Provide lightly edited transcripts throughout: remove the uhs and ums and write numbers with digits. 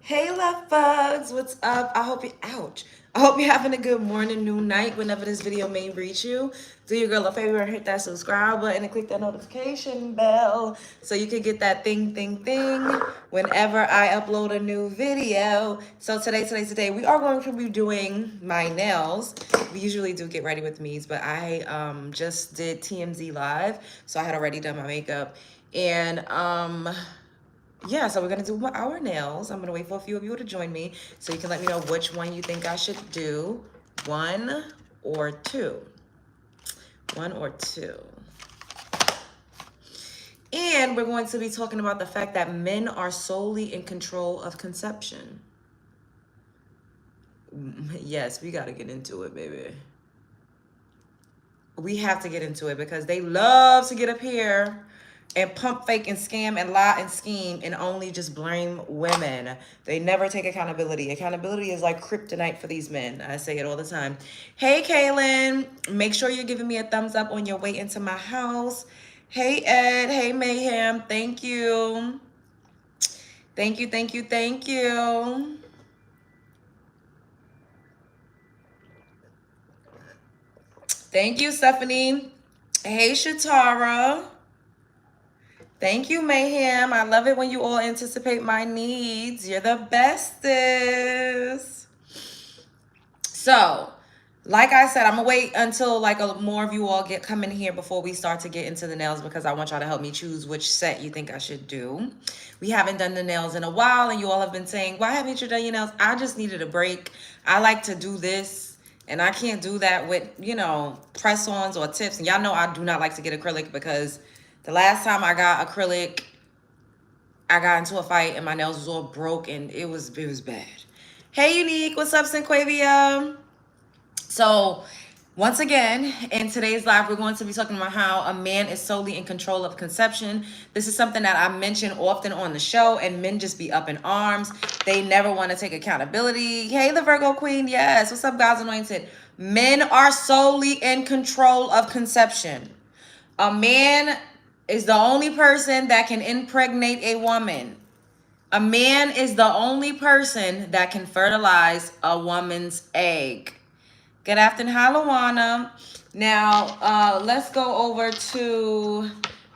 Hey, love bugs, what's up? I hope you're having a good morning, noon, night, whenever this video may reach you. Do your girl a favor and hit that subscribe button and click that notification bell so you can get that thing whenever I upload a new video. So today, we are going to be doing my nails. We usually do get ready with me's, but I just did TMZ live, so I had already done my makeup. And yeah, so we're gonna do our nails. I'm gonna wait for a few of you to join me so you can let me know which one you think I should do. One or two. One or two. And we're going to be talking about the fact that men are solely in control of conception. Yes, we gotta get into it, baby. We have to get into it because they love to get up here and pump fake and scam and lie and scheme and only just blame women. They never take accountability. Accountability is like kryptonite for these men. I say it all the time. Hey, Kaylin, make sure you're giving me a thumbs up on your way into my house. Hey, Ed. Hey, Mayhem. Thank you. Thank you, thank you, thank you. Thank you, Stephanie. Hey, Shatara. Thank you, Mayhem. I love it when you all anticipate my needs. You're the bestest. So, like I said, I'm gonna wait until more of you all come in here before we start to get into the nails because I want y'all to help me choose which set you think I should do. We haven't done the nails in a while, and you all have been saying, "Why haven't you done your nails?" I just needed a break. I like to do this, and I can't do that with press-ons or tips. And y'all know I do not like to get acrylic because the last time I got acrylic, I got into a fight and my nails was all broke and it was bad. Hey, Unique, what's up, Cinquavia? So, once again, in today's live, we're going to be talking about how a man is solely in control of conception. This is something that I mention often on the show, and men just be up in arms. They never want to take accountability. Hey, the Virgo Queen, yes. What's up, God's Anointed? Men are solely in control of conception. A man is the only person that can impregnate a woman. A man is the only person that can fertilize a woman's egg. Good afternoon, Luana. Now, let's go over to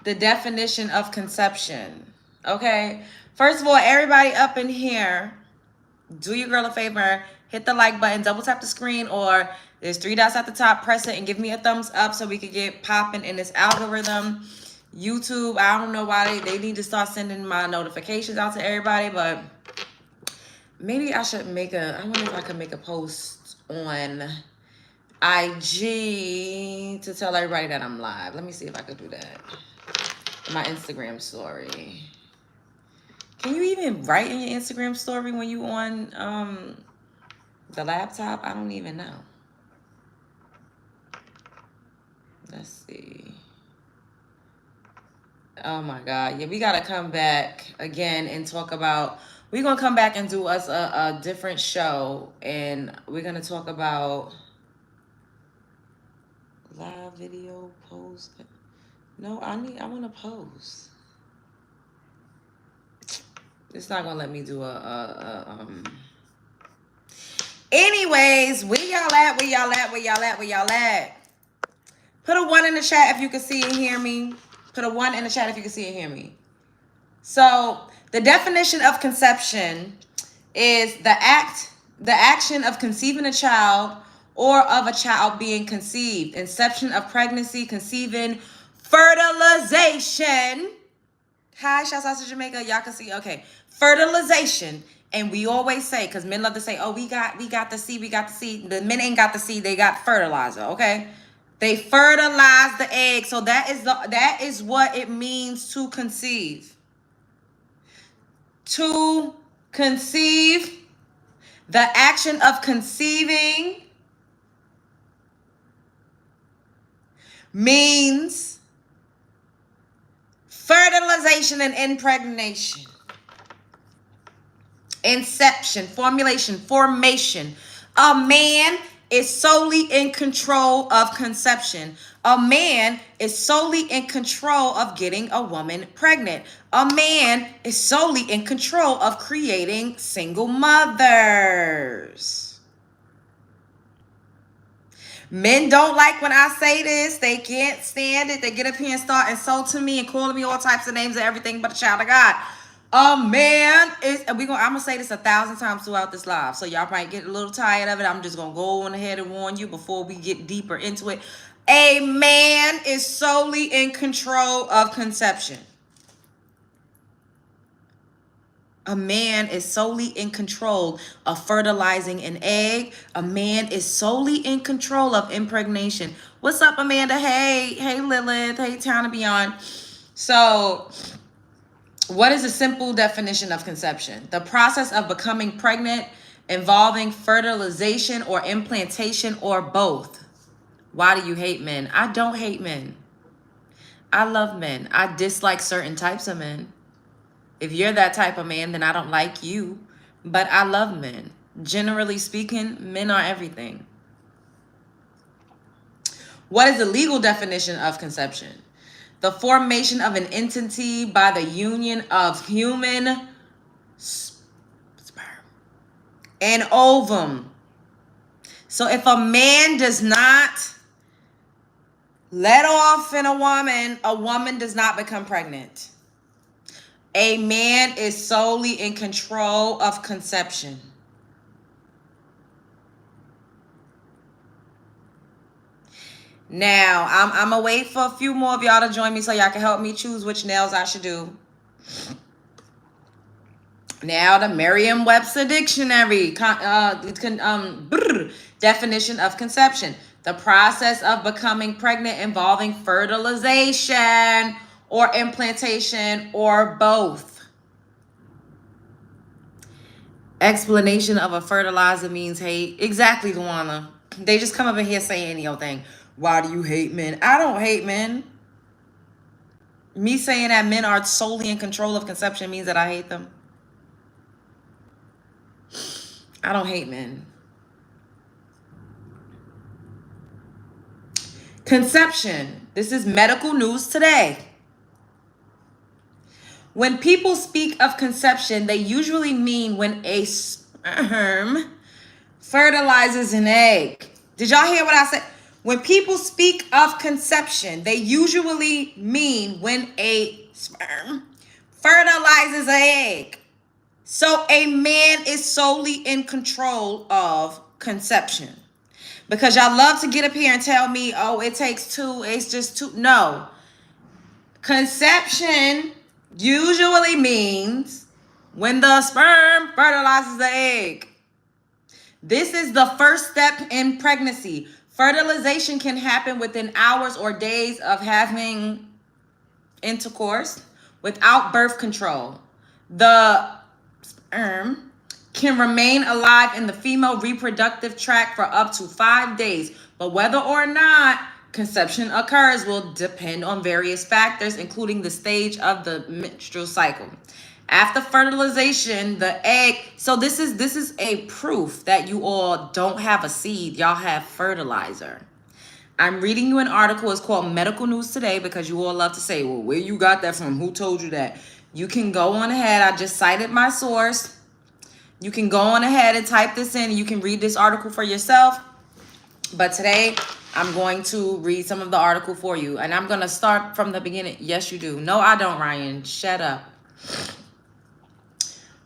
the definition of conception. Okay? First of all, everybody up in here, do your girl a favor, hit the like button, double tap the screen, or there's 3 dots at the top, press it and give me a thumbs up so we can get popping in this algorithm. YouTube, I don't know why they need to start sending my notifications out to everybody, but maybe I should I wonder if I could make a post on IG to tell everybody that I'm live. Let me see if I could do that. My Instagram story. Can you even write in your Instagram story when you on the laptop? I don't even know. Let's see. Oh my God. Yeah, we got to come back again and talk about, we're going to come back and do us a different show. And we're going to talk about live video post. No, I want to post. It's not going to let me do Anyways, where y'all at? Where y'all at? Where y'all at? Where y'all at? Put a 1 in the chat if you can see and hear me. Put a 1 in the chat if you can see and hear me. So the definition of conception is the action of conceiving a child or of a child being conceived. Inception of pregnancy, conceiving, fertilization. Hi, shouts out to Jamaica. Y'all can see. Okay, fertilization. And we always say, because men love to say, "Oh, we got the seed, we got the seed." The men ain't got the seed, they got fertilizer. Okay. They fertilize the egg. So that is what it means to conceive. To conceive, the action of conceiving means fertilization and impregnation. Inception, formation. A man is solely in control of conception. A man is solely in control of getting a woman pregnant. A man is solely in control of creating single mothers. Men don't like when I say this. They can't stand it. They get up here and start insulting me and calling me all types of names and everything but a child of God. A man is, I'm gonna say this 1,000 times throughout this live, so y'all might get a little tired of it. I'm just gonna go on ahead and warn you before we get deeper into it. A man is solely in control of conception. A man is solely in control of fertilizing an egg. A man is solely in control of impregnation. What's up, Amanda? Hey, Lilith. Hey, Town and Beyond. So, what is a simple definition of conception? The process of becoming pregnant involving fertilization or implantation or both. Why do you hate men? I don't hate men. I love men. I dislike certain types of men. If you're that type of man, then I don't like you. But I love men. Generally speaking, men are everything. What is the legal definition of conception? The formation of an entity by the union of human sperm and ovum. So if a man does not let off in a woman does not become pregnant. A man is solely in control of conception. Now, I'm going to wait for a few more of y'all to join me so y'all can help me choose which nails I should do. Now, the Merriam-Webster Dictionary definition of conception. The process of becoming pregnant involving fertilization or implantation or both. Explanation of a fertilizer means hate. Exactly, Luana. They just come up in here saying any old thing. Why do you hate men? I don't hate men. Me saying that men are solely in control of conception means that I hate them. I don't hate men. Conception. This is medical news today. When people speak of conception, they usually mean when a sperm fertilizes an egg. Did y'all hear what I said? When people speak of conception, they usually mean when a sperm fertilizes an egg. So a man is solely in control of conception. Because y'all love to get up here and tell me, oh, it takes two, it's just two. No. Conception usually means when the sperm fertilizes the egg. This is the first step in pregnancy. Fertilization can happen within hours or days of having intercourse without birth control. The sperm can remain alive in the female reproductive tract for up to 5 days, but whether or not conception occurs will depend on various factors, including the stage of the menstrual cycle. After fertilization, the egg, so this is a proof that you all don't have a seed, y'all have fertilizer. I'm reading you an article. It's called Medical News Today because you all love to say, well, where you got that from? Who told you that? You can go on ahead. I just cited my source. You can go on ahead and type this in and you can read this article for yourself. But today, I'm going to read some of the article for you. And I'm going to start from the beginning. Yes, you do. No, I don't, Ryan. Shut up.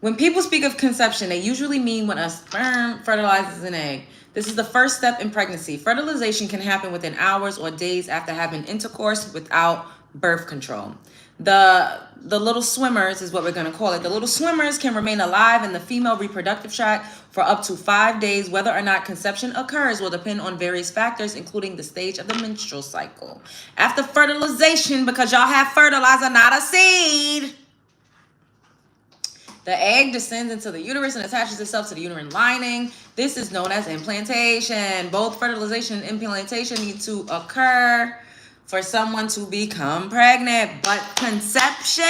When people speak of conception, they usually mean when a sperm fertilizes an egg. This is the first step in pregnancy. Fertilization can happen within hours or days after having intercourse without birth control. The little swimmers is what we're going to call it. The little swimmers can remain alive in the female reproductive tract for up to 5 days. Whether or not conception occurs will depend on various factors, including the stage of the menstrual cycle. After fertilization, because y'all have fertilizer, not a seed, the egg descends into the uterus and attaches itself to the uterine lining. This is known as implantation. Both fertilization and implantation need to occur for someone to become pregnant. But conception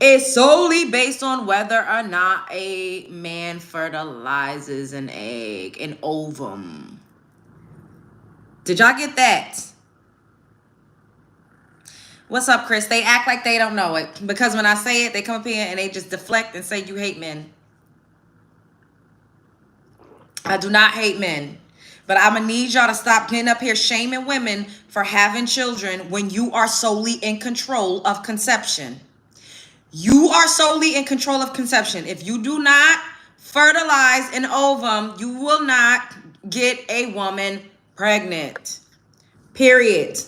is solely based on whether or not a man fertilizes an egg, an ovum. Did y'all get that? What's up, Chris? They act like they don't know it. Because when I say it, they come up here and they just deflect and say you hate men. I do not hate men. But I'm going to need y'all to stop getting up here shaming women for having children when you are solely in control of conception. You are solely in control of conception. If you do not fertilize an ovum, you will not get a woman pregnant. Period.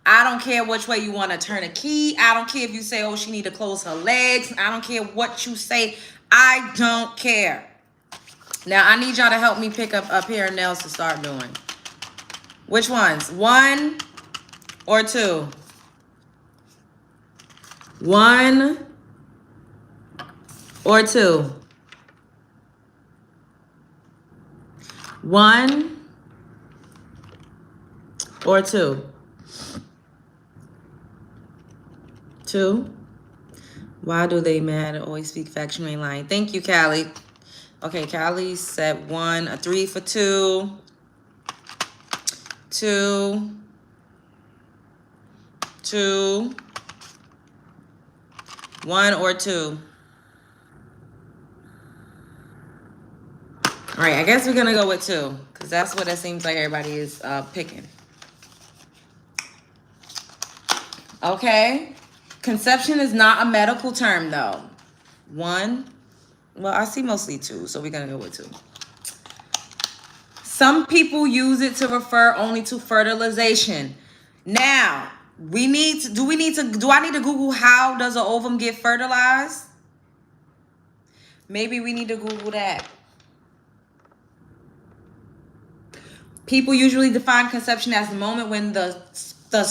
I don't care which way you want to turn a key. I don't care if you say, oh, she need to close her legs. I don't care what you say. I don't care. Now, I need y'all to help me pick up a pair of nails to start doing. Which ones? 1 or 2? 1 or 2? 1 or 2? 2? Why do they mad? Always speak facts, you ain't lying. Thank you, Callie. Okay, Callie said 1, a 3 for 2. 2. 2. 1 or 2. All right, I guess we're gonna go with 2 because that's what it seems like everybody is picking. Okay. Conception is not a medical term though. 1. Well, I see mostly 2, so we're gonna go with 2. Some people use it to refer only to fertilization. Now, do I need to Google how does an ovum get fertilized? Maybe we need to Google that. People usually define conception as the moment when the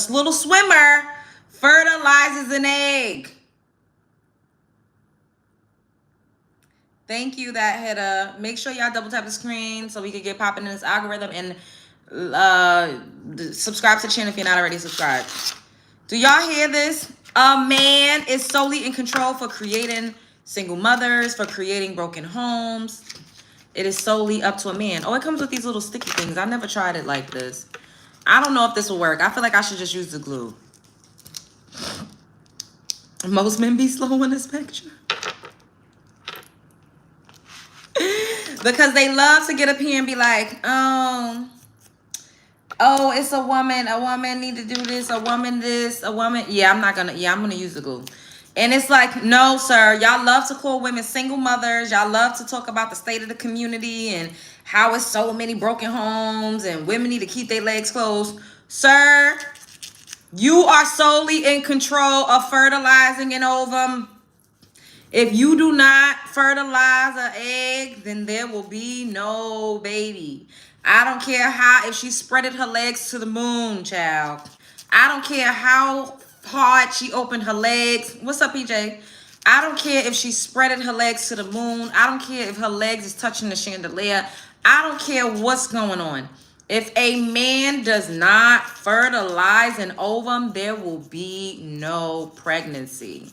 little swimmer fertilizes an egg. Thank you, that hitter. Make sure y'all double tap the screen so we can get popping in this algorithm, and subscribe to the channel if you're not already subscribed. Do y'all hear this? A man is solely in control for creating single mothers, for creating broken homes. It is solely up to a man. Oh, it comes with these little sticky things. I never tried it like this. I don't know if this will work. I feel like I should just use the glue. Most men be slow in this picture. Because they love to get up here and be like, oh, it's a woman. A woman need to do this. A woman this. A woman. I'm going to use the glue. And it's like, no, sir. Y'all love to call women single mothers. Y'all love to talk about the state of the community and how it's so many broken homes and women need to keep their legs closed. Sir, you are solely in control of fertilizing an ovum. If you do not fertilize an egg, then there will be no baby. I don't care if she spreaded her legs to the moon, child. I don't care how hard she opened her legs. What's up, PJ? I don't care if she spreaded her legs to the moon. I don't care if her legs is touching the chandelier. I don't care what's going on. If a man does not fertilize an ovum, there will be no pregnancy.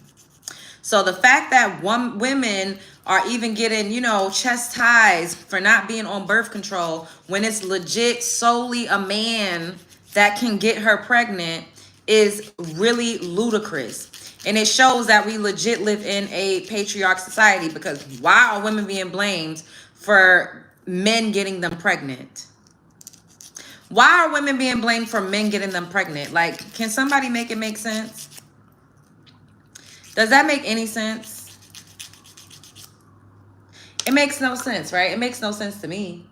So the fact that women are even getting, chastised for not being on birth control when it's legit solely a man that can get her pregnant is really ludicrous. And it shows that we legit live in a patriarch society, because why are women being blamed for men getting them pregnant? Why are women being blamed for men getting them pregnant? Like, can somebody make it make sense? Does that make any sense? It makes no sense, right? It makes no sense to me.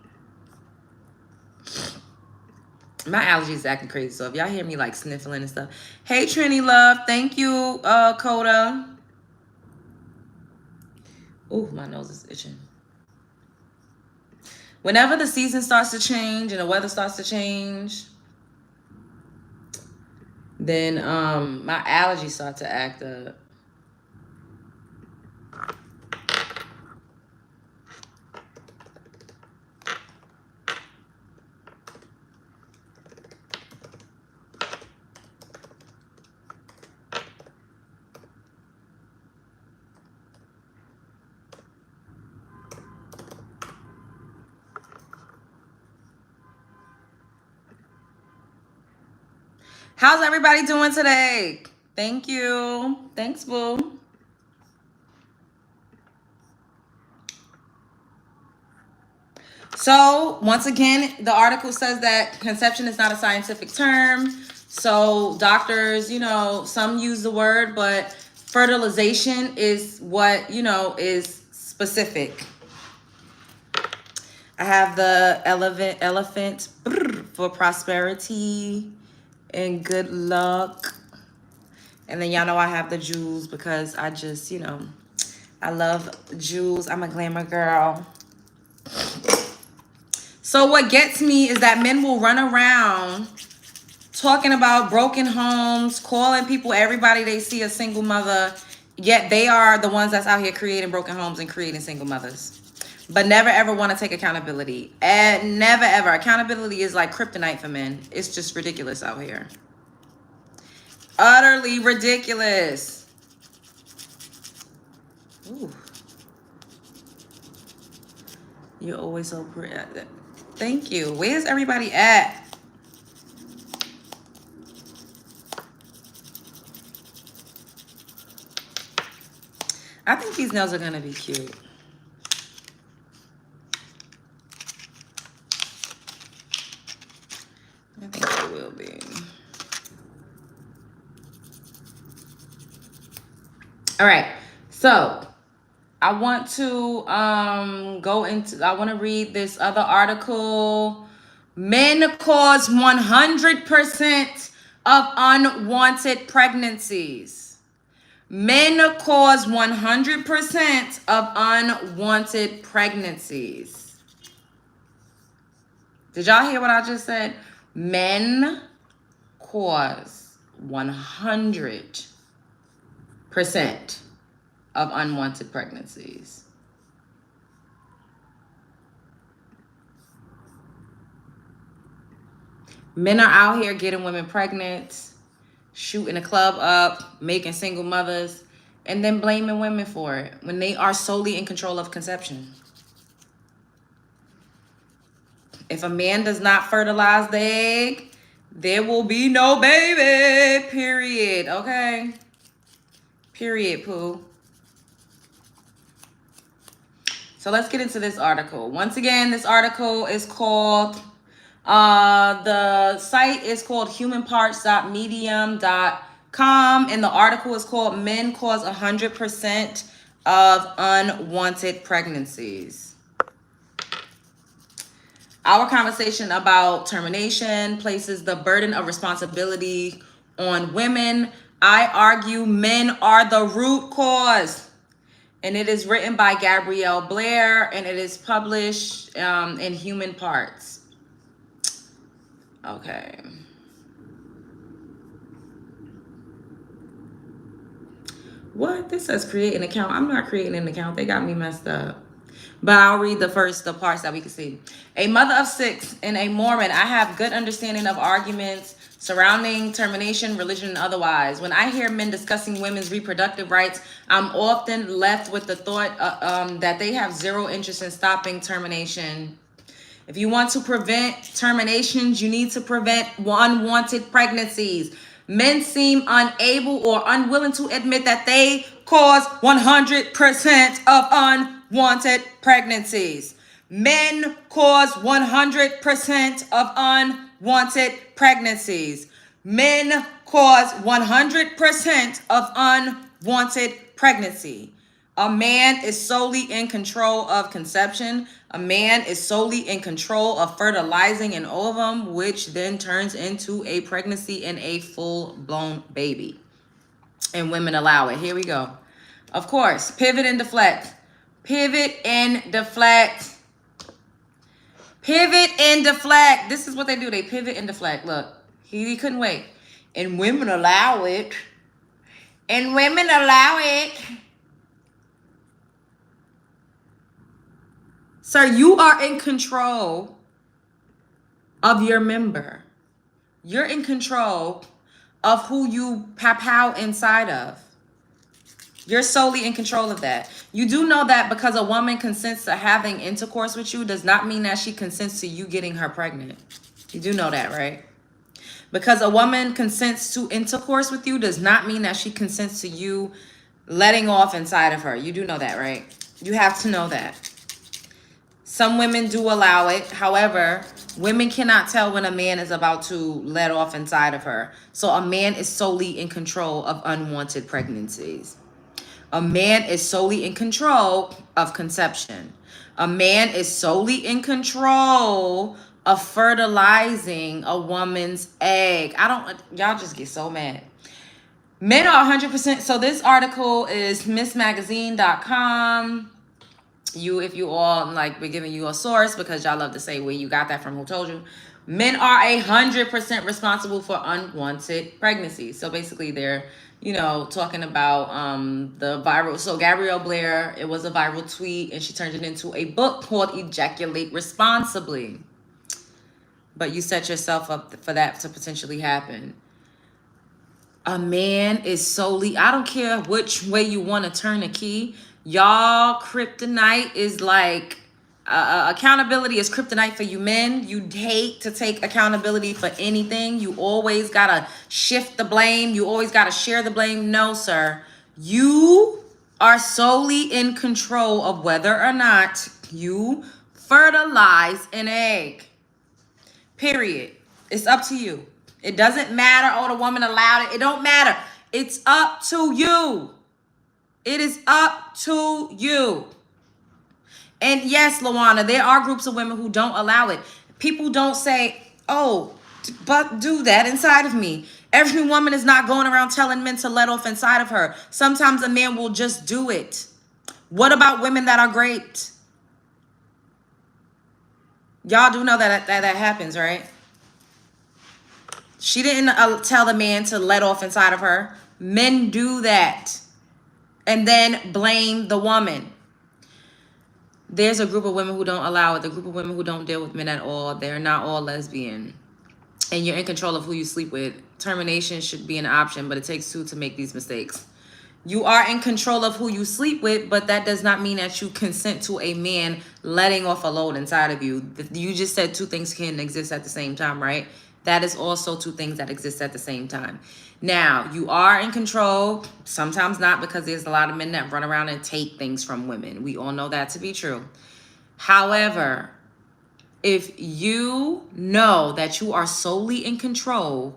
My allergies acting crazy, so if y'all hear me like sniffling and stuff. Hey, Trini love. Thank you, Coda. Ooh, my nose is itching. Whenever the season starts to change and the weather starts to change, then my allergies start to act up. How's everybody doing today? Thank you. Thanks, boo. So, once again, the article says that conception is not a scientific term. So, doctors, some use the word, but fertilization is what, is specific. I have the elephant for prosperity and good luck. And then y'all know I have the jewels because I just, I love jewels. I'm a glamour girl. So what gets me is that men will run around talking about broken homes, calling people, everybody they see a single mother, yet they are the ones that's out here creating broken homes and creating single mothers. But never ever want to take accountability. And never ever. Accountability is like kryptonite for men. It's just ridiculous out here. Utterly ridiculous. Ooh. You're always so pretty. Thank you. Where's everybody at? I think these nails are going to be cute. I think they will be. All right. So I want to I want to read this other article. Men cause 100% of unwanted pregnancies. Men cause 100% of unwanted pregnancies. Did y'all hear what I just said? Men cause 100% of unwanted pregnancies. Men are out here getting women pregnant, shooting a club up, making single mothers, and then blaming women for it when they are solely in control of conception. If a man does not fertilize the egg, there will be no baby, period, okay? Period, poo. So let's get into this article. Once again, this article is called, the site is called humanparts.medium.com, and the article is called Men Cause 100% of Unwanted Pregnancies. Our conversation about termination places the burden of responsibility on women. I argue men are the root cause. And it is written by Gabrielle Blair, and it is published in Human Parts. Okay. What? This says create an account. I'm not creating an account. They got me messed up. But I'll read the parts that we can see. A mother of 6 and a Mormon, I have good understanding of arguments surrounding termination, religion, and otherwise. When I hear men discussing women's reproductive rights, I'm often left with the thought that they have zero interest in stopping termination. If you want to prevent terminations, you need to prevent unwanted pregnancies. Men seem unable or unwilling to admit that they cause 100% of unwanted pregnancies. Men cause 100% of unwanted pregnancies. Men cause 100% of unwanted pregnancy. A man is solely in control of conception. A man is solely in control of fertilizing an ovum, which then turns into a pregnancy and a full-blown baby. And women allow it. Here we go. Of course, pivot and deflect. Pivot and deflect. Pivot and deflect. This is what they do. They pivot and deflect. Look, he couldn't wait. And women allow it. And women allow it. Sir, you are in control of your member. You're in control of who you pow inside of. You're solely in control of that. You do know that because a woman consents to having intercourse with you does not mean that she consents to you getting her pregnant. You do know that, right? Because a woman consents to intercourse with you does not mean that she consents to you letting off inside of her. You do know that, right? You have to know that. Some women do allow it. However, women cannot tell when a man is about to let off inside of her. So a man is solely in control of unwanted pregnancies. A man is solely in control of conception. A man is solely in control of fertilizing a woman's egg. Y'all just get so mad. Men are 100%. So this article is missmagazine.com. If you all like, we're giving you a source because y'all love to say where you got that from, who told you. Men are 100% responsible for unwanted pregnancies. So basically they're, talking about the viral. So Gabrielle Blair, it was a viral tweet and she turned it into a book called Ejaculate Responsibly. But you set yourself up for that to potentially happen. A man is solely, I don't care which way you want to turn the key. Y'all, kryptonite is like, accountability is kryptonite for you men. You hate to take accountability for anything. You always got to shift the blame. You always got to share the blame. No, sir. You are solely in control of whether or not you fertilize an egg. Period. It's up to you. It doesn't matter. Oh, the woman allowed it. It don't matter. It's up to you. It is up to you. And yes, Luana, there are groups of women who don't allow it. People don't say, oh, but do that inside of me. Every woman is not going around telling men to let off inside of her. Sometimes a man will just do it. What about women that are raped? Y'all do know that happens, right? She didn't tell the man to let off inside of her. Men do that and then blame the woman. There's a group of women who don't allow it. The group of women who don't deal with men at all. They're not all lesbian. And you're in control of who you sleep with. Termination should be an option, but it takes two to make these mistakes. You are in control of who you sleep with, but that does not mean that you consent to a man letting off a load inside of you. You just said two things can exist at the same time, right? That is also two things that exist at the same time. Now, you are in control, sometimes not, because there's a lot of men that run around and take things from women. We all know that to be true. However, if you know that you are solely in control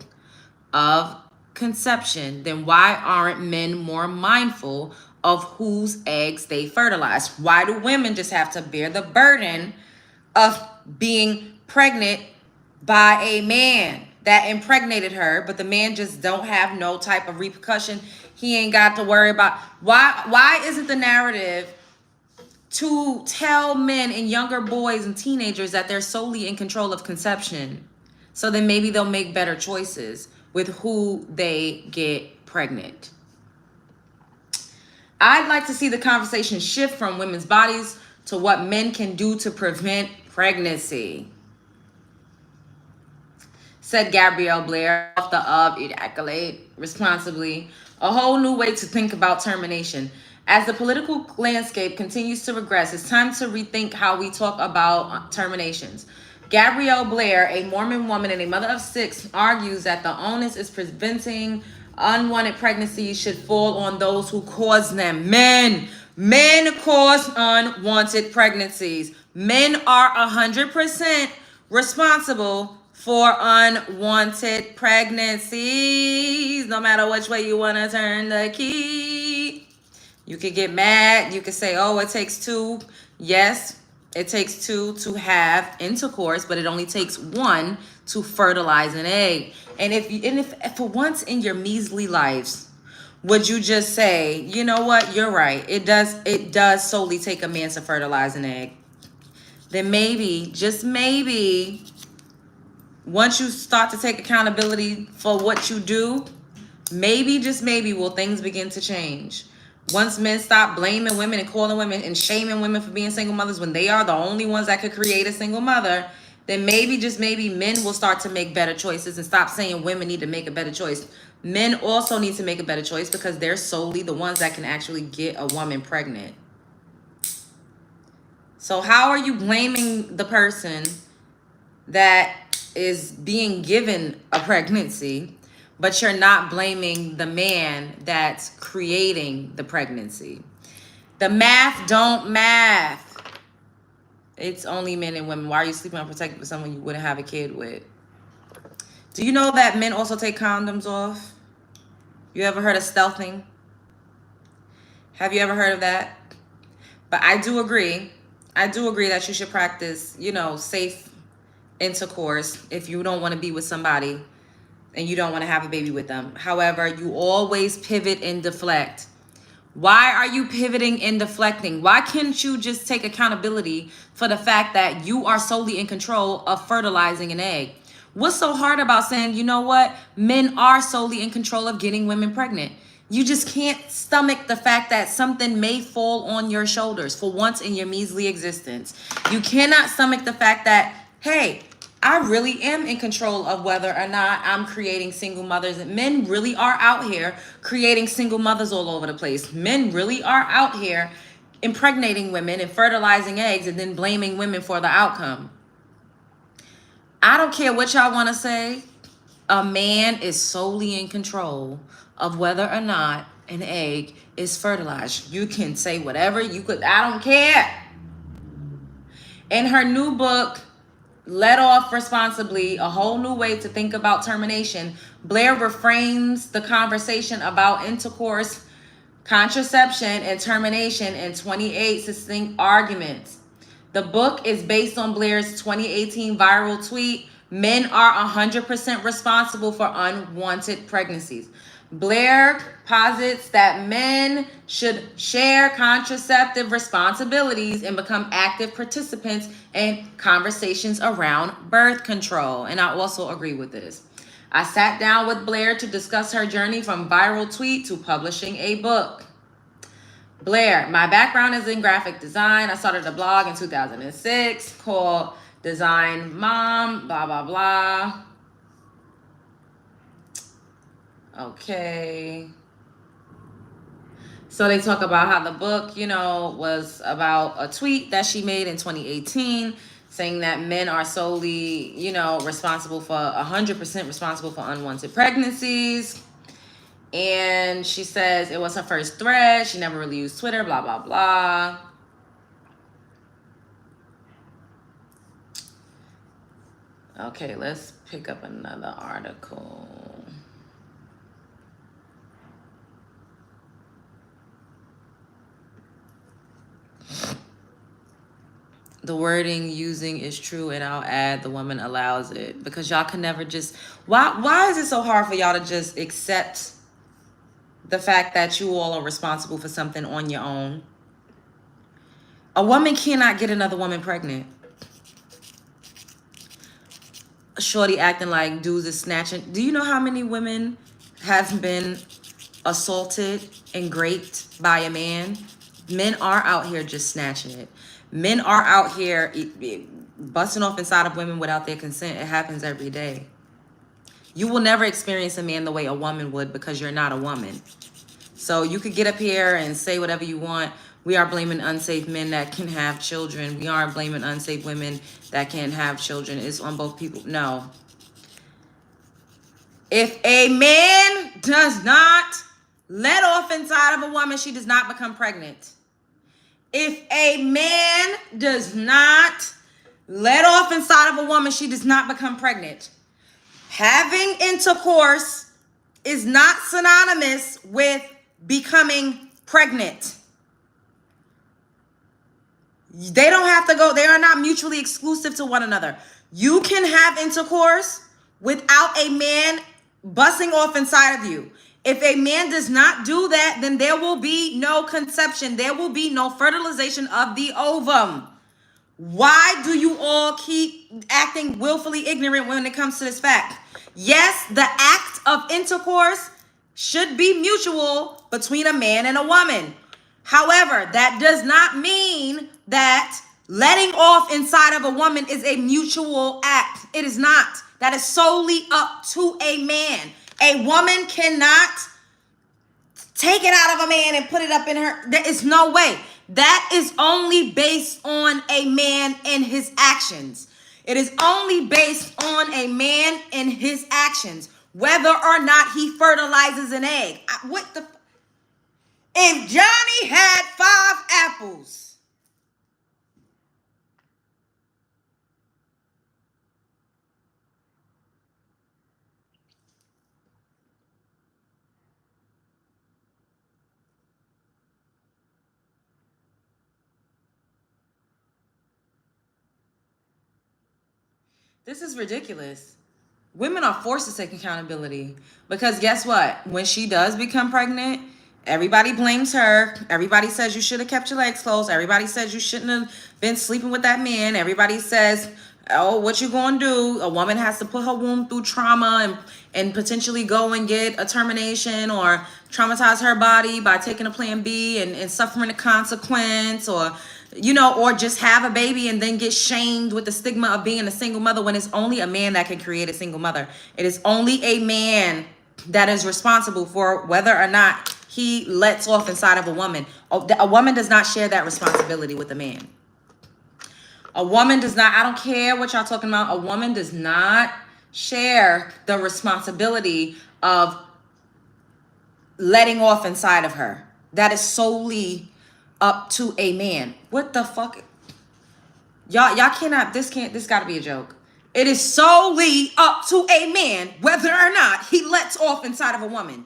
of conception, then why aren't men more mindful of whose eggs they fertilize? Why do women just have to bear the burden of being pregnant by a man that impregnated her, but the man just don't have no type of repercussion? He ain't got to worry about. Why isn't the narrative to tell men and younger boys and teenagers that they're solely in control of conception? So then maybe they'll make better choices with who they get pregnant. I'd like to see the conversation shift from women's bodies to what men can do to prevent pregnancy, said Gabrielle Blair, author of Ejaculate Responsibly, a whole new way to think about termination. As the political landscape continues to regress, it's time to rethink how we talk about terminations. Gabrielle Blair, a Mormon woman and a mother of 6, argues that the onus is preventing unwanted pregnancies should fall on those who cause them. Men cause unwanted pregnancies. Men are 100% responsible for unwanted pregnancies. No matter which way you want to turn the key. You could get mad. You could say, oh, it takes two. Yes, it takes two to have intercourse, but it only takes one to fertilize an egg. And if for once in your measly lives, would you just say, you know what, you're right. It does solely take a man to fertilize an egg. Then maybe, just maybe, once you start to take accountability for what you do, maybe, just maybe, will things begin to change. Once men stop blaming women and calling women and shaming women for being single mothers when they are the only ones that could create a single mother, then maybe, just maybe, men will start to make better choices and stop saying women need to make a better choice. Men also need to make a better choice because they're solely the ones that can actually get a woman pregnant. So how are you blaming the person that is being given a pregnancy, but you're not blaming the man that's creating the pregnancy. The math don't math. It's only men and women. Why are you sleeping unprotected with someone you wouldn't have a kid with? Do you know that men also take condoms off? You ever heard of stealthing? Have you ever heard of that? But I do agree that you should practice, safe intercourse if you don't want to be with somebody and you don't want to have a baby with them. However, you always pivot and deflect. Why are you pivoting and deflecting? Why can't you just take accountability for the fact that you are solely in control of fertilizing an egg? What's so hard about saying, you know what? Men are solely in control of getting women pregnant. You just can't stomach the fact that something may fall on your shoulders for once in your measly existence. You cannot stomach the fact that, hey, I really am in control of whether or not I'm creating single mothers. Men really are out here creating single mothers all over the place. Men really are out here impregnating women and fertilizing eggs and then blaming women for the outcome. I don't care what y'all want to say. A man is solely in control of whether or not an egg is fertilized. You can say whatever you could. I don't care. In her new book, Let Off Responsibly, A Whole New Way to Think About Termination, Blair reframes the conversation about intercourse, contraception, and termination in 28 succinct arguments. The book is based on Blair's 2018 viral tweet, "Men are 100% responsible for unwanted pregnancies." Blair posits that men should share contraceptive responsibilities and become active participants in conversations around birth control. And I also agree with this. I sat down with Blair to discuss her journey from viral tweet to publishing a book. Blair, my background is in graphic design. I started a blog in 2006 called Design Mom, blah, blah, blah. Okay. So they talk about how the book, was about a tweet that she made in 2018 saying that men are solely, responsible for 100% responsible for unwanted pregnancies. And she says it was her first thread. She never really used Twitter, blah, blah, blah. Okay, let's pick up another article. The wording using is true, and I'll add the woman allows it, because y'all can never just, why is it so hard for y'all to just accept the fact that you all are responsible for something on your own? A woman cannot get another woman pregnant. Shorty acting like dudes is snatching. Do you know how many women have been assaulted and raped by a man? Men are out here just snatching it. Men are out here busting off inside of women without their consent. It happens every day. You will never experience a man the way a woman would, because you're not a woman. So you could get up here and say whatever you want. We are blaming unsafe men that can have children. We aren't blaming unsafe women that can't have children. It's on both people. No. If a man does not let off inside of a woman, she does not become pregnant. If a man does not let off inside of a woman, she does not become pregnant. Having intercourse is not synonymous with becoming pregnant. They don't have to go. They are not mutually exclusive to one another. You can have intercourse without a man busting off inside of you. If a man does not do that, then there will be no conception. There will be no fertilization of the ovum. Why do you all keep acting willfully ignorant when it comes to this fact? Yes, the act of intercourse should be mutual between a man and a woman. However, that does not mean that letting off inside of a woman is a mutual act. It is not. That is solely up to a man. A woman cannot take it out of a man and put it up in her. There is no way. That is only based on a man and his actions. It is only based on a man and his actions, whether or not he fertilizes an egg. If Johnny had 5 apples, this is ridiculous. Women are forced to take accountability because guess what? When she does become pregnant, everybody blames her. Everybody says you should have kept your legs closed. Everybody says you shouldn't have been sleeping with that man. Everybody says, oh, what you gonna do? A woman has to put her womb through trauma and potentially go and get a termination or traumatize her body by taking a plan B and suffering the consequence, or or just have a baby and then get shamed with the stigma of being a single mother when it's only a man that can create a single mother. It is only a man that is responsible for whether or not he lets off inside of a woman. A woman does not share that responsibility with a man. A woman does not, I don't care what y'all talking about, a woman does not share the responsibility of letting off inside of her. That is solely up to a man. What the fuck? Y'all cannot, this gotta be a joke. It is solely up to a man whether or not he lets off inside of a woman.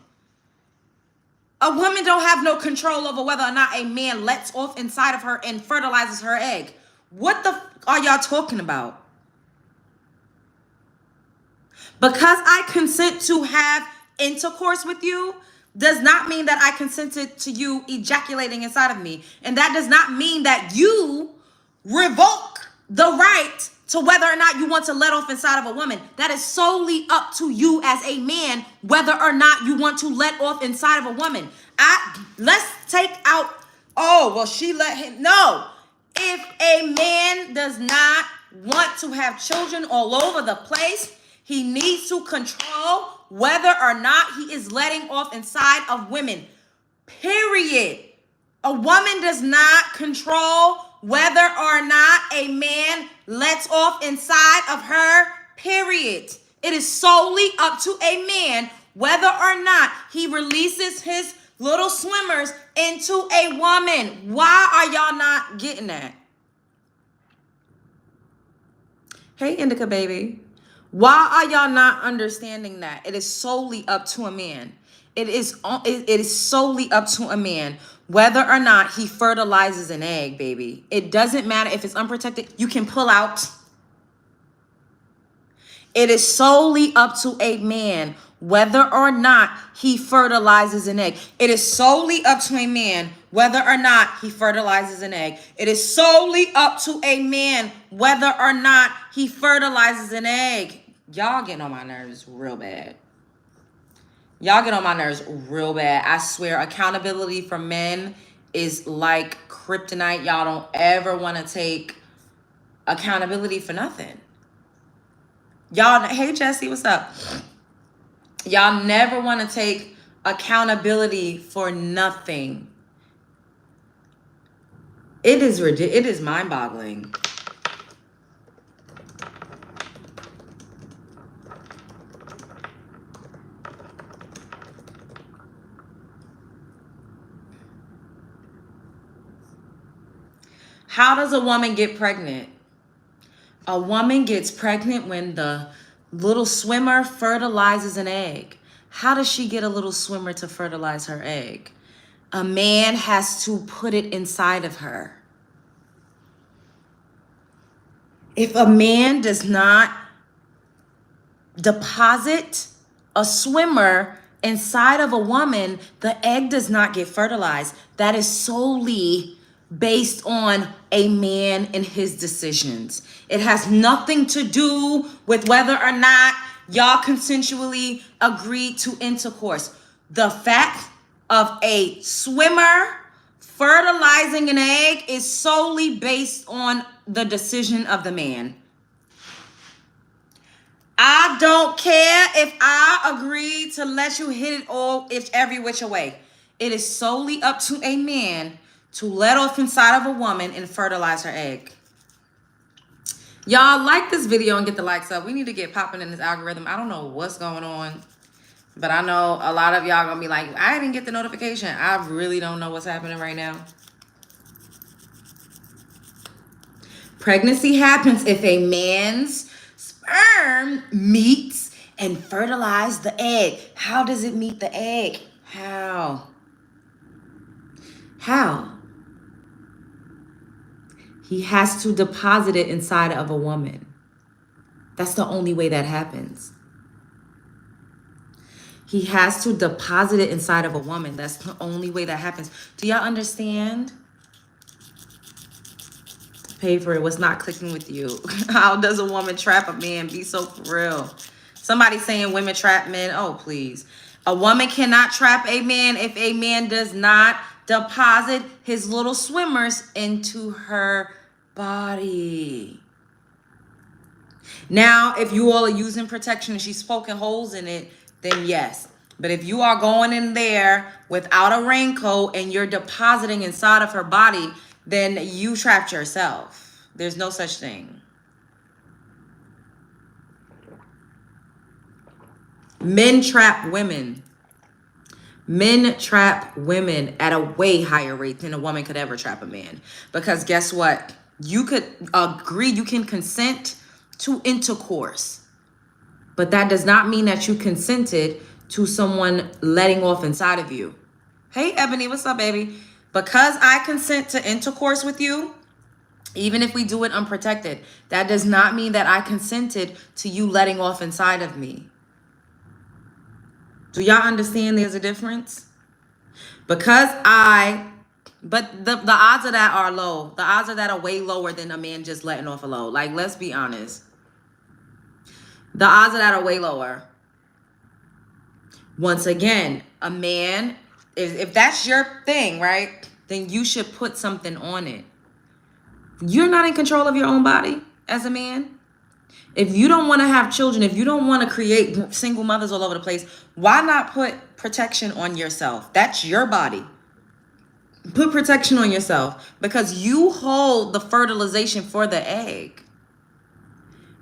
A woman don't have no control over whether or not a man lets off inside of her and fertilizes her egg. What the are y'all talking about? Because I consent to have intercourse with you does not mean that I consented to you ejaculating inside of me. And that does not mean that you revoke the right to whether or not you want to let off inside of a woman. That is solely up to you as a man, whether or not you want to let off inside of a woman. Let's take out, oh, well, she let him. No. If a man does not want to have children all over the place, he needs to control whether or not he is letting off inside of women. Period. A woman does not control whether or not a man lets off inside of her. Period. It is solely up to a man whether or not he releases his little swimmers into a woman. Why are y'all not getting that? Hey, Indica baby. Why are y'all not understanding that? It is solely up to a man. It is solely up to a man whether or not he fertilizes an egg, baby. It doesn't matter if it's unprotected. You can pull out. It is solely up to a man whether or not he fertilizes an egg. It is solely up to a man whether or not he fertilizes an egg. It is solely up to a man whether or not he fertilizes an egg. Y'all getting on my nerves real bad. Y'all get on my nerves real bad. I swear, accountability for men is like kryptonite. Y'all don't ever want to take accountability for nothing. Y'all, hey Jesse, what's up? Y'all never want to take accountability for nothing. It is ridiculous. It is mind-boggling. How does a woman get pregnant? A woman gets pregnant when the little swimmer fertilizes an egg. How does she get a little swimmer to fertilize her egg? A man has to put it inside of her. If a man does not deposit a swimmer inside of a woman, the egg does not get fertilized. That is solely based on a man and his decisions. It has nothing to do with whether or not y'all consensually agreed to intercourse. The fact of a swimmer fertilizing an egg is solely based on the decision of the man. I don't care if I agree to let you hit it all, if every which way. It is solely up to a man to let off inside of a woman and fertilize her egg. Y'all like this video and get the likes up. We need to get popping in this algorithm. I don't know what's going on, but I know a lot of y'all gonna be like, I didn't get the notification. I really don't know what's happening right now. Pregnancy happens if a man's sperm meets and fertilizes the egg. How does it meet the egg? How? He has to deposit it inside of a woman. That's the only way that happens. He has to deposit it inside of a woman. That's the only way that happens. Do y'all understand? Pay for it. What's not clicking with you? How does a woman trap a man? Be so for real. Somebody saying women trap men. Oh, please. A woman cannot trap a man if a man does not deposit his little swimmers into her body. Now, if you all are using protection and she's poking holes in it, then yes. But if you are going in there without a raincoat and you're depositing inside of her body, then you trapped yourself. There's no such thing. Men trap women. Men trap women at a way higher rate than a woman could ever trap a man. Because guess what? You could agree, you can consent to intercourse. But that does not mean that you consented to someone letting off inside of you. Hey, Ebony, what's up, baby? Because I consent to intercourse with you, even if we do it unprotected, that does not mean that I consented to you letting off inside of me. Do y'all understand there's a difference? But the odds of that are low. The odds of that are way lower than a man just letting off a load. Like, let's be honest. The odds of that are way lower. Once again, a man, if that's your thing, right, then you should put something on it. You're not in control of your own body as a man. If you don't want to have children, if you don't want to create single mothers all over the place, why not put protection on yourself? That's your body. Put protection on yourself because you hold the fertilization for the egg.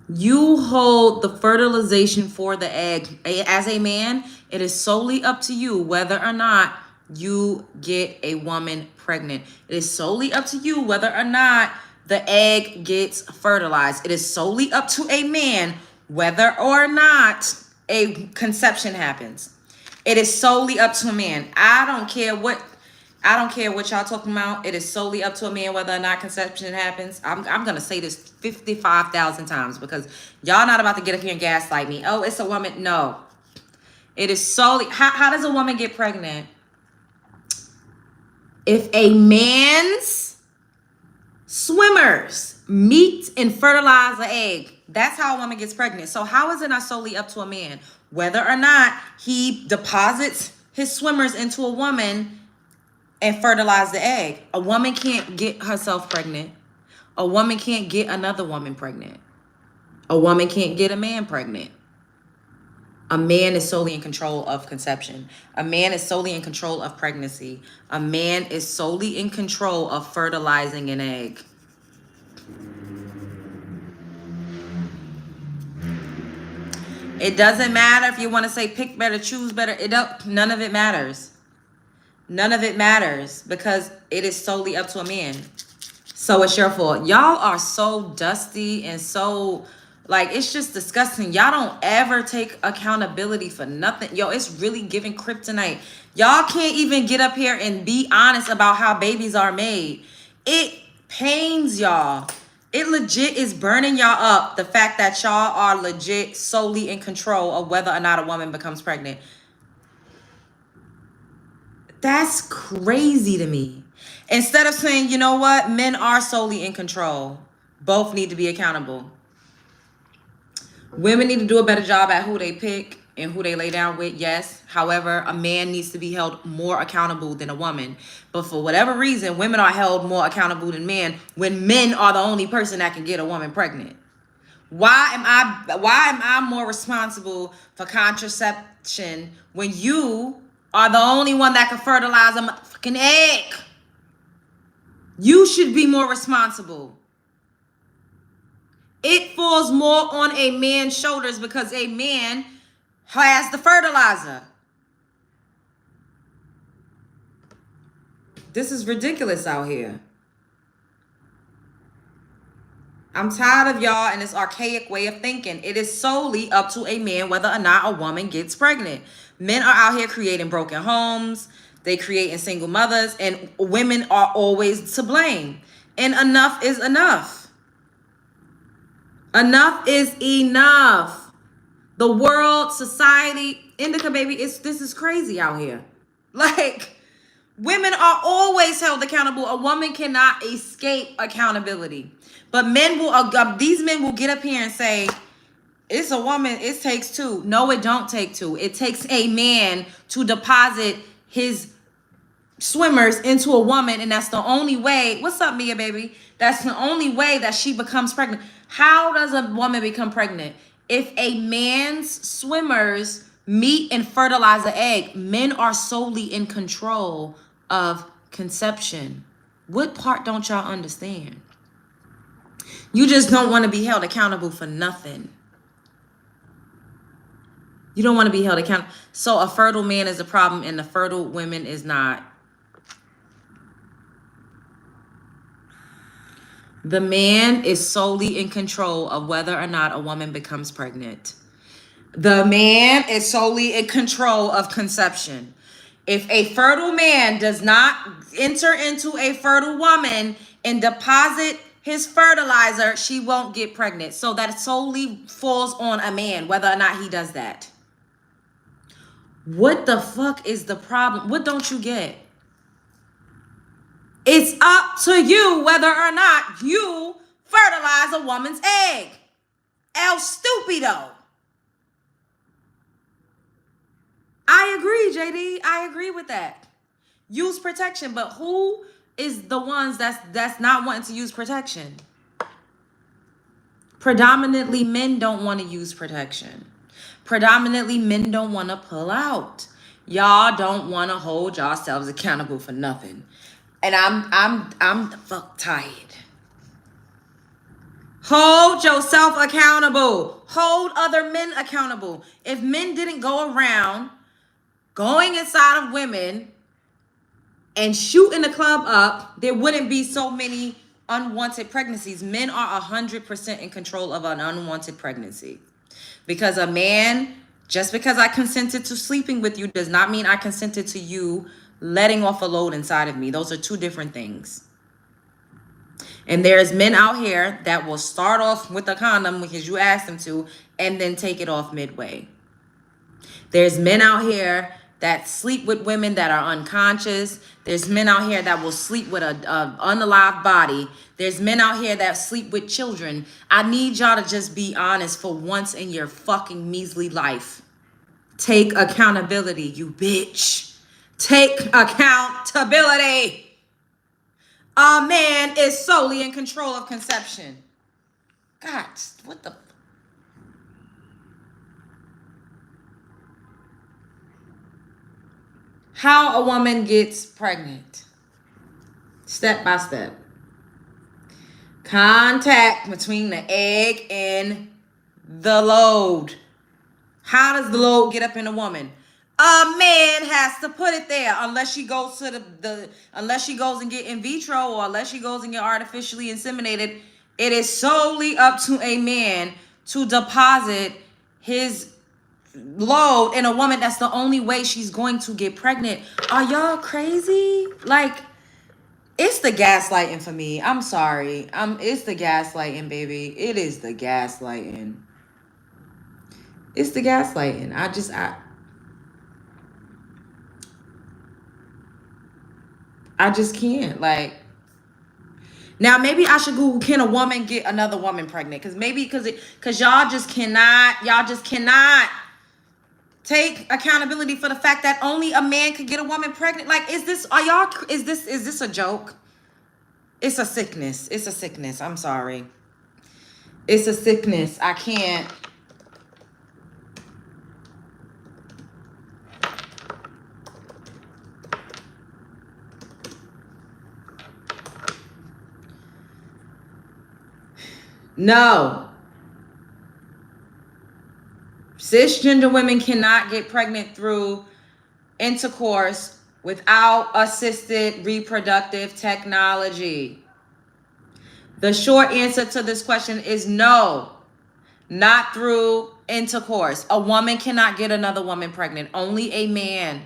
You hold the fertilization for the egg. As a man, it is solely up to you whether or not you get a woman pregnant. It is solely up to you whether or not the egg gets fertilized. It is solely up to a man whether or not a conception happens. It is solely up to a man. I don't care what y'all talking about. It is solely up to a man whether or not conception happens. I'm going to say this 55,000 times because y'all not about to get up here and gaslight me. Oh, it's a woman. No. It is solely... How does a woman get pregnant? If a man's swimmers meet and fertilize the egg, that's how a woman gets pregnant. So how is it not solely up to a man? Whether or not he deposits his swimmers into a woman and fertilize the egg. A woman can't get herself pregnant. A woman can't get another woman pregnant. A woman can't get a man pregnant. A man is solely in control of conception. A man is solely in control of pregnancy. A man is solely in control of fertilizing an egg. It doesn't matter if you want to say pick better, choose better. None of it matters. None of it matters because it is solely up to a man. So it's your fault. Y'all are so dusty and so, like, it's just disgusting. Y'all don't ever take accountability for nothing. Yo, it's really giving kryptonite. Y'all can't even get up here and be honest about how babies are made. It pains y'all. It legit is burning y'all up. The fact that y'all are legit solely in control of whether or not a woman becomes pregnant. That's crazy to me. Instead of saying, you know what, men are solely in control. Both need to be accountable. Women need to do a better job at who they pick and who they lay down with, yes. However, a man needs to be held more accountable than a woman. But for whatever reason, women are held more accountable than men when men are the only person that can get a woman pregnant. Why am I more responsible for contraception when you are the only one that can fertilize a motherfucking egg? You should be more responsible. It falls more on a man's shoulders because a man has the fertilizer. This is ridiculous out here. I'm tired of y'all and this archaic way of thinking. It is solely up to a man whether or not a woman gets pregnant. Men are out here creating broken homes. They creating single mothers, and women are always to blame. And enough is enough. Enough is enough. The world, society, Indica baby, this is crazy out here. Like, women are always held accountable. A woman cannot escape accountability. But these men will get up here and say, it's a woman, it takes two. No, it don't take two. It takes a man to deposit his swimmers into a woman, and that's the only way. What's up, Mia baby? That's the only way that she becomes pregnant. How does a woman become pregnant? If a man's swimmers meet and fertilize an egg, men are solely in control of conception. What part don't y'all understand? You just don't want to be held accountable for nothing. You don't want to be held accountable. So a fertile man is a problem and the fertile women is not. The man is solely in control of whether or not a woman becomes pregnant. The man is solely in control of conception. If a fertile man does not enter into a fertile woman and deposit his fertilizer, she won't get pregnant. So that solely falls on a man, whether or not he does that. What the fuck is the problem? What don't you get? It's up to you whether or not you fertilize a woman's egg. El stupido. I agree, JD. I agree with that. Use protection, but who is the ones that's not wanting to use protection? Predominantly, men don't want to use protection. Predominantly, men don't want to pull out. Y'all don't want to hold yourselves accountable for nothing. And I'm the fuck tired. Hold yourself accountable. Hold other men accountable. If men didn't go around going inside of women and shooting the club up, there wouldn't be so many unwanted pregnancies. Men are 100% in control of an unwanted pregnancy. Because a man, just because I consented to sleeping with you does not mean I consented to you letting off a load inside of me. Those are two different things. And there's men out here that will start off with a condom because you asked them to and then take it off midway. There's men out here that sleep with women that are unconscious. There's men out here that will sleep with a unalive body. There's men out here that sleep with children. I need y'all to just be honest for once in your fucking measly life. Take accountability, you bitch. Take accountability. A man is solely in control of conception. God, what the... How a woman gets pregnant. Step by step. Contact between the egg and the load. How does the load get up in a woman? A man has to put it there unless she goes to unless she goes and get in vitro or unless she goes and get artificially inseminated. It is solely up to a man to deposit his load in a woman. That's the only way she's going to get pregnant. Are y'all crazy? Like, it's the gaslighting for me. I'm sorry. It's the gaslighting, baby. It is the gaslighting. It's the gaslighting. I just can't. Like, now maybe I should Google, can a woman get another woman pregnant? Because y'all just cannot take accountability for the fact that only a man could get a woman pregnant. Like, is this a joke? It's a sickness. It's a sickness. I'm sorry. It's a sickness. I can't. No, Cisgender women cannot get pregnant through intercourse without assisted reproductive technology. The short answer to this question is no, not through intercourse. A woman cannot get another woman pregnant. Only a man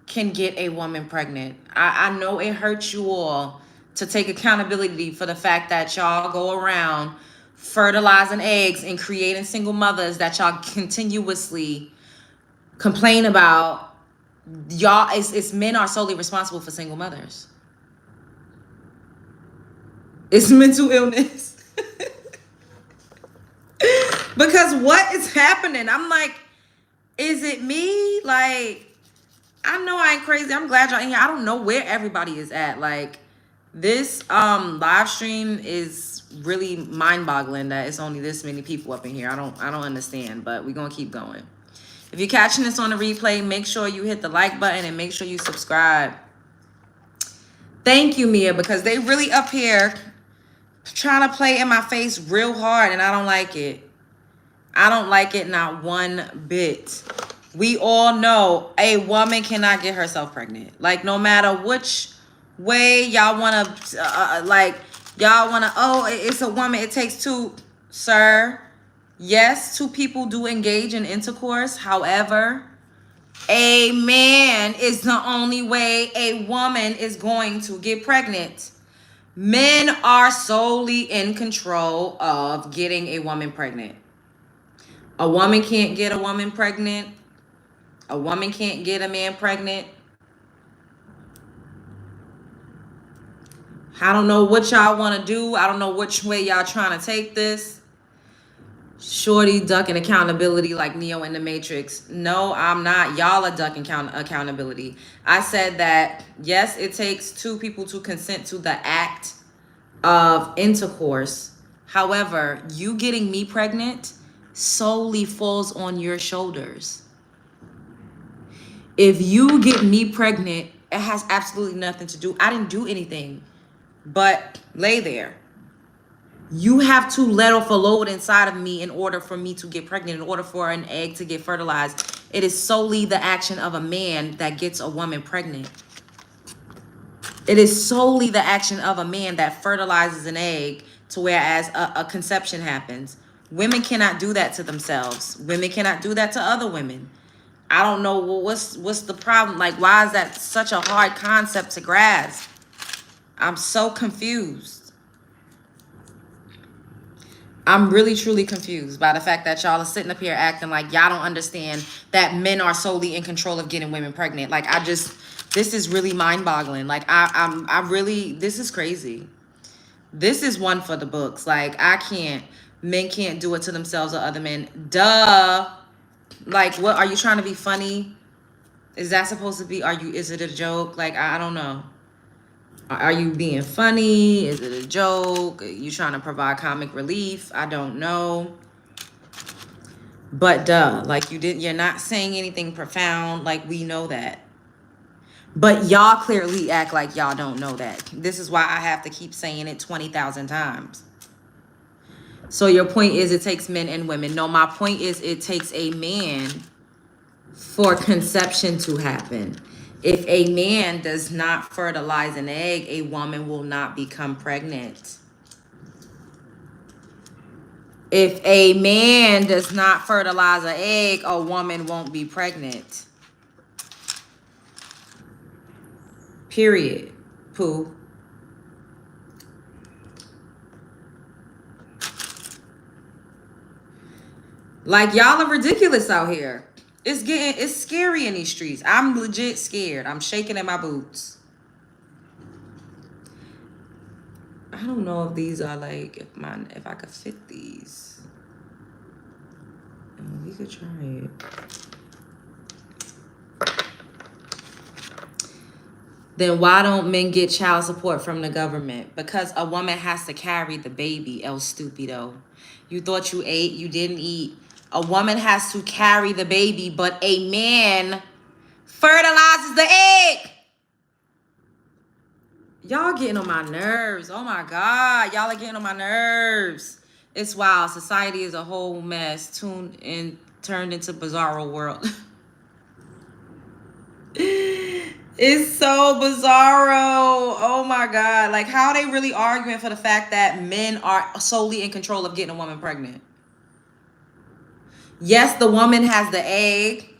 can get a woman pregnant. I know it hurts you all to take accountability for the fact that y'all go around fertilizing eggs and creating single mothers that y'all continuously complain about. Y'all, it's men are solely responsible for single mothers. It's mental illness. Because what is happening? I'm like, is it me? Like, I know I ain't crazy. I'm glad y'all in here. I don't know where everybody is at. Like, this live stream is really mind-boggling that it's only this many people up in here. I don't understand, but we're gonna keep going. If you're catching this on the replay, make sure you hit the like button and make sure you subscribe. Thank you, Mia, because they really up here trying to play in my face real hard, and I don't like it. I don't like it, not one bit. We all know a woman cannot get herself pregnant. Like, no matter which way y'all want to, oh, it's a woman, it takes two. Sir, yes, two people do engage in intercourse. However, a man is the only way a woman is going to get pregnant. Men are solely in control of getting a woman pregnant. A woman can't get a woman pregnant. A woman can't get a man pregnant. I don't know what y'all want to do. I don't know which way y'all trying to take this. Shorty ducking accountability like Neo in the Matrix. No, I'm not. Y'all are ducking accountability. I said that, yes, it takes two people to consent to the act of intercourse. However, you getting me pregnant solely falls on your shoulders. If you get me pregnant, it has absolutely nothing to do. I didn't do anything but lay there. You have to let off a load inside of me in order for me to get pregnant, in order for an egg to get fertilized. It is solely the action of a man that gets a woman pregnant. It is solely the action of a man that fertilizes an egg to whereas a conception happens. Women cannot do that to themselves. Women cannot do that to other women. I don't know what's the problem. Like, why is that such a hard concept to grasp? I'm so confused. I'm really, truly confused by the fact that y'all are sitting up here acting like y'all don't understand that men are solely in control of getting women pregnant. Like, this is really mind-boggling. Like, I really, this is crazy. This is one for the books. Like, men can't do it to themselves or other men. Duh. Like, what, are you trying to be funny? Is that supposed to be, is it a joke? Like, I don't know. Are you being funny? Is it a joke? Are you trying to provide comic relief? I don't know. But duh, like, you're not saying anything profound. Like, we know that. But y'all clearly act like y'all don't know that. This is why I have to keep saying it 20,000 times. So your point is it takes men and women. No, my point is it takes a man for conception to happen. If a man does not fertilize an egg, a woman will not become pregnant. If a man does not fertilize an egg, a woman won't be pregnant. Period. Pooh. Like, y'all are ridiculous out here. It's scary in these streets. I'm legit scared. I'm shaking in my boots. I don't know if these are like, if I could fit these. We could try it. Then why don't men get child support from the government? Because a woman has to carry the baby, El Stupido. You thought you ate, you didn't eat. A woman has to carry the baby, but a man fertilizes the egg. Y'all getting on my nerves. Oh my God. Y'all are getting on my nerves. It's wild. Society is a whole mess. Tune in turned into Bizarro world. It's so bizarro. Oh my God. Like, how are they really arguing for the fact that men are solely in control of getting a woman pregnant? Yes, the woman has the egg.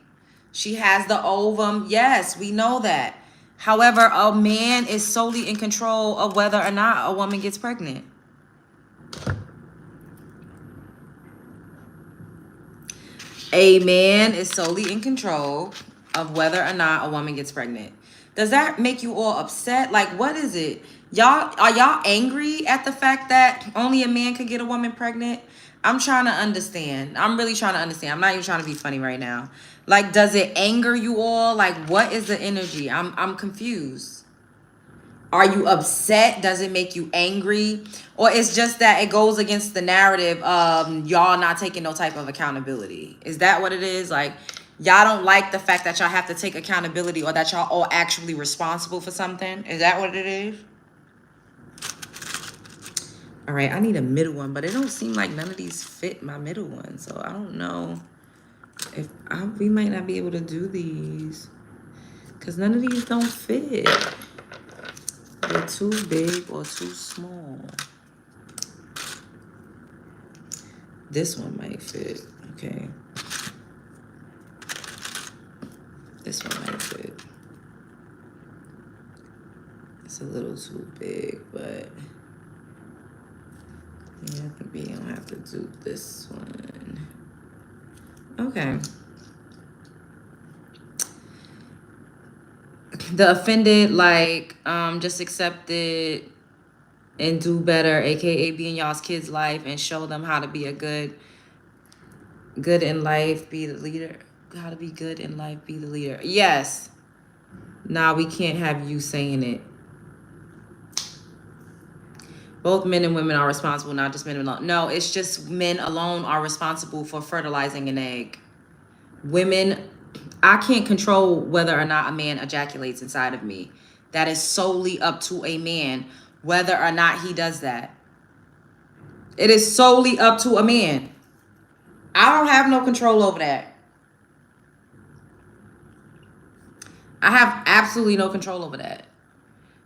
She has the ovum. Yes, we know that. However, a man is solely in control of whether or not a woman gets pregnant. A man is solely in control of whether or not a woman gets pregnant. Does that make you all upset? Like, what is it? Are y'all angry at the fact that only a man could get a woman pregnant? I'm trying to understand. I'm really trying to understand. I'm not even trying to be funny right now. Like, does it anger you all? Like, what is the energy? I'm confused. Are you upset? Does it make you angry? Or it's just that it goes against the narrative of y'all not taking no type of accountability? Is that what it is? Like, y'all don't like the fact that y'all have to take accountability, or that y'all all actually responsible for something? Is that what it is? All right, I need a middle one, but it don't seem like none of these fit my middle one. So I don't know if we might not be able to do these because none of these don't fit. They're too big or too small. This one might fit. Okay. This one might fit. It's a little too big, but yeah, I think we don't have to do this one. Okay. The offended, like, just accept it and do better, aka be in y'all's kids' life and show them how to be a good in life, be the leader. How to be good in life, be the leader. Yes. Nah, we can't have you saying it. Both men and women are responsible, not just men alone. No, it's just men alone are responsible for fertilizing an egg. Women, I can't control whether or not a man ejaculates inside of me. That is solely up to a man, whether or not he does that. It is solely up to a man. I don't have no control over that. I have absolutely no control over that.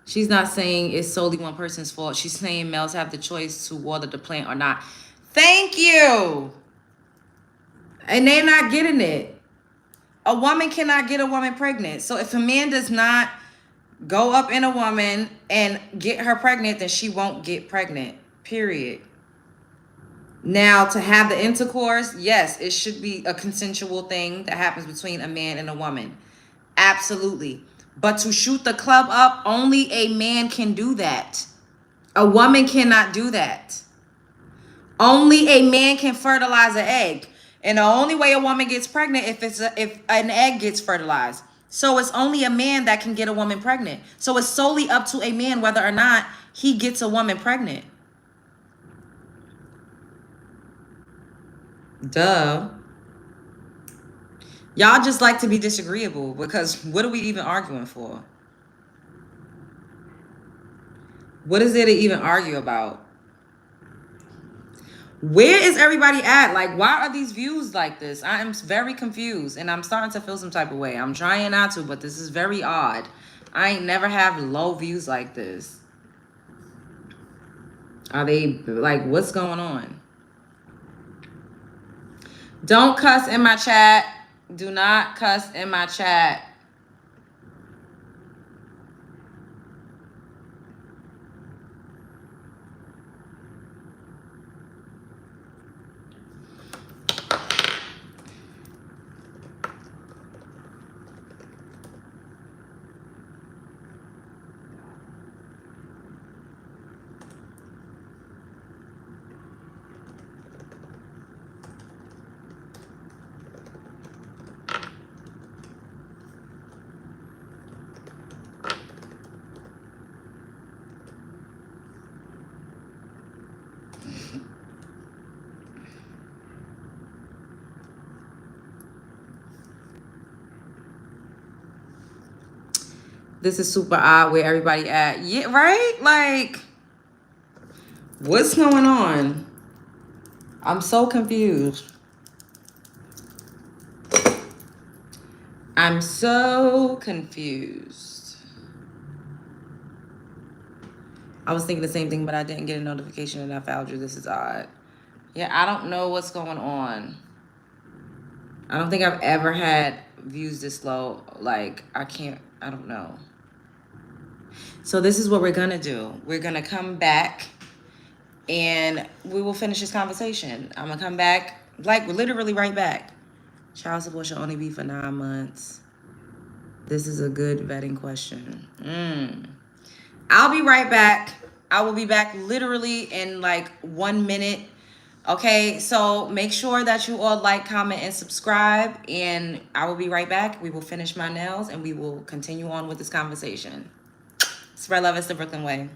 She's not saying it's solely one person's fault. She's saying males have the choice to water the plant or not. Thank you. And they're not getting it. A woman cannot get a woman pregnant. So if a man does not go up in a woman and get her pregnant, then she won't get pregnant. Period. Now, to have the intercourse, yes, it should be a consensual thing that happens between a man and a woman. Absolutely. But to shoot the club up, only a man can do that. A woman cannot do that. Only a man can fertilize an egg. And the only way a woman gets pregnant if an egg gets fertilized. So it's only a man that can get a woman pregnant. So it's solely up to a man whether or not he gets a woman pregnant. Duh. Y'all just like to be disagreeable, because what are we even arguing for? What is there to even argue about? Where is everybody at? Like, why are these views like this? I am very confused, and I'm starting to feel some type of way. I'm trying not to, but this is very odd. I ain't never have low views like this. Are they, like, what's going on? Don't cuss in my chat. Do not cuss in my chat. This is super odd where everybody at. Yeah, right? Like, what's going on? I'm so confused. I'm so confused. I was thinking the same thing, but I didn't get a notification that I found you. This is odd. Yeah, I don't know what's going on. I don't think I've ever had views this low. Like, I don't know. So this is what we're gonna do. We're gonna come back and we will finish this conversation. I'm gonna come back, like literally right back. Child support should only be for 9 months. This is a good vetting question. I'll be right back. I will be back literally in like 1 minute. Okay, so make sure that you all like, comment, and subscribe. And I will be right back. We will finish my nails and we will continue on with this conversation. Spread love. It's the Brooklyn way.